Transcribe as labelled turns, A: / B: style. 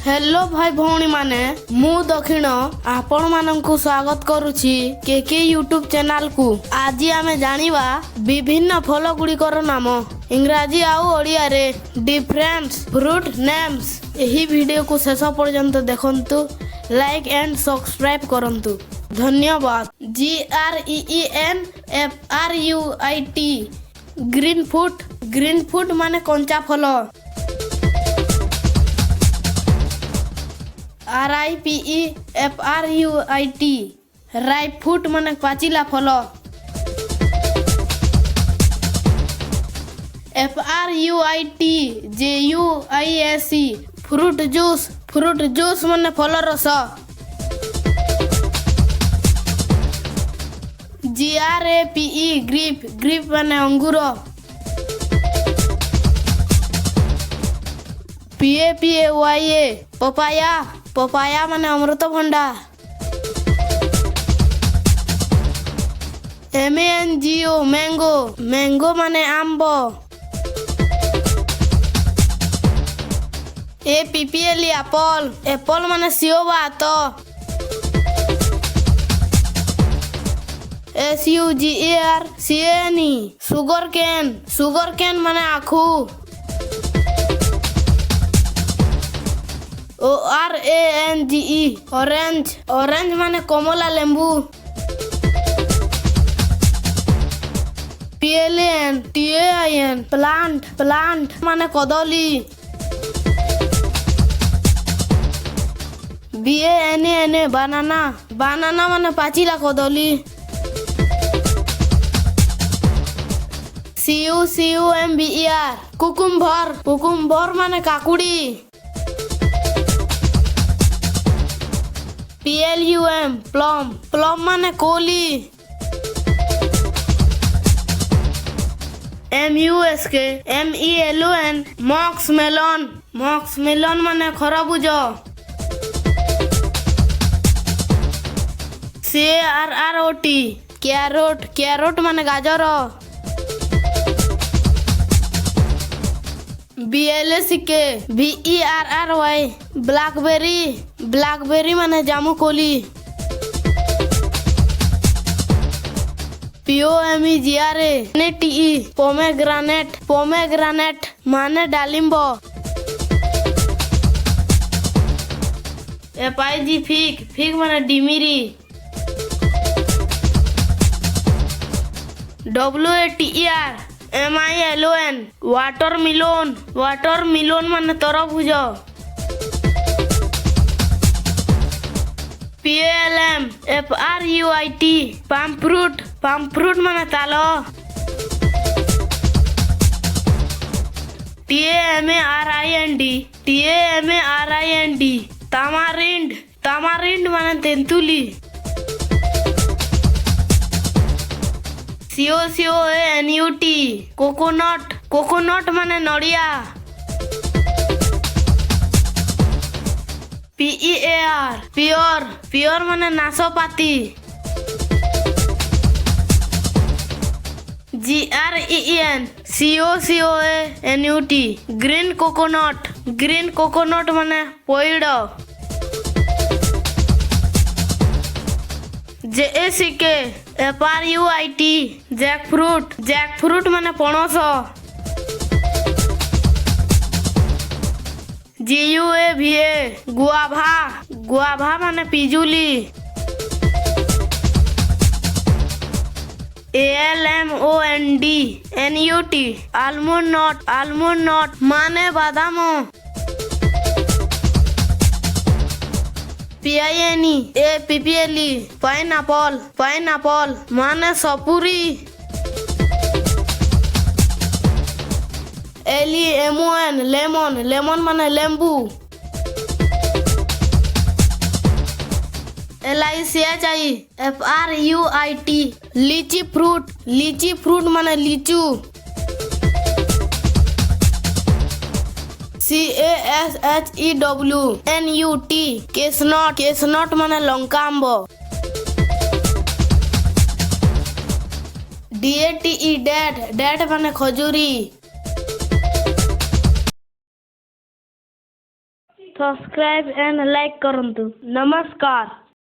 A: Hello भाई भौणी माने मु दक्षिण आपण माननकु स्वागत करूछि के यूट्यूब चैनल को। आज आमे जानिबा विभिन्न फल गुड़िकर नाम इंग्राजी आउ ओडिया रे डिफरेंस फ्रूट नेम्स। एही वीडियो को शेष पर्यंत देखंतु, लाइक एंड सब्सक्राइब करंतु। धन्यवाद। GREENFRUIT ग्रीन फ्रूट माने कंचा फल। RIPEFRUIT राइप फ्रूट माने पाचिला फल। FRUIT JUICE फ्रूट जूस माने फल रस। GRAPE ग्रेप माने अंगूर। PAPAYA पपाया माने अमृतभंडा। MANGO मैंगो माने आंबो। APPLE एप्पल माने सेव भात। SUGARCANE सुगर केन माने आखू। ORANGE ऑरेंज माने कमला लेंबू। PLANTAIN प्लांट माने कदली। BANANA बानाना माने पाचिला कदली। CUCUMBER कुकुम्बर माने काकुड़ी। PLUM प्लम माने कोली। MELON मॉक्स मेलन माने खरबूज। CARROT कैरोट माने गाजर। BLACK ब्लैकबेरी माने जामु कोली। POMEGRANATE पोमेग्रानेट माने डालिम्ब। FIG फिग माने डिमिरी। WATER MILON वाटरमिलोन माने तरबूज। PALM FRUIT पाम फ्रूट माने ताल। TAMARIND तामारिंड माने तेंतुली। COCONUT कोकोनट माने नड़िया। PEAR प्योर माने नाशपाती। GREENCOCONUT ग्रीन कोकोनट माने पइड। JACK FRUIT जैकफ्रूट माने पणस। GUAVA गुआभा माने पिजुली। ALMONDNUT आलमंड नट माने बादाम। PINEAPPLE पाइनएप्पल माने सपुरी। LEMON लेमन माने लेंबू। LICHI FRUIT लीची फ्रूट माने लीचू। CASHEWNUT केसनट माने लंका आंब। DATE माने खजूरी। ସବସ୍କ୍ରାଇବ୍ ଆଣ୍ଡ ଲାଇକ୍ କରନ୍ତୁ। ନମସ୍କାର।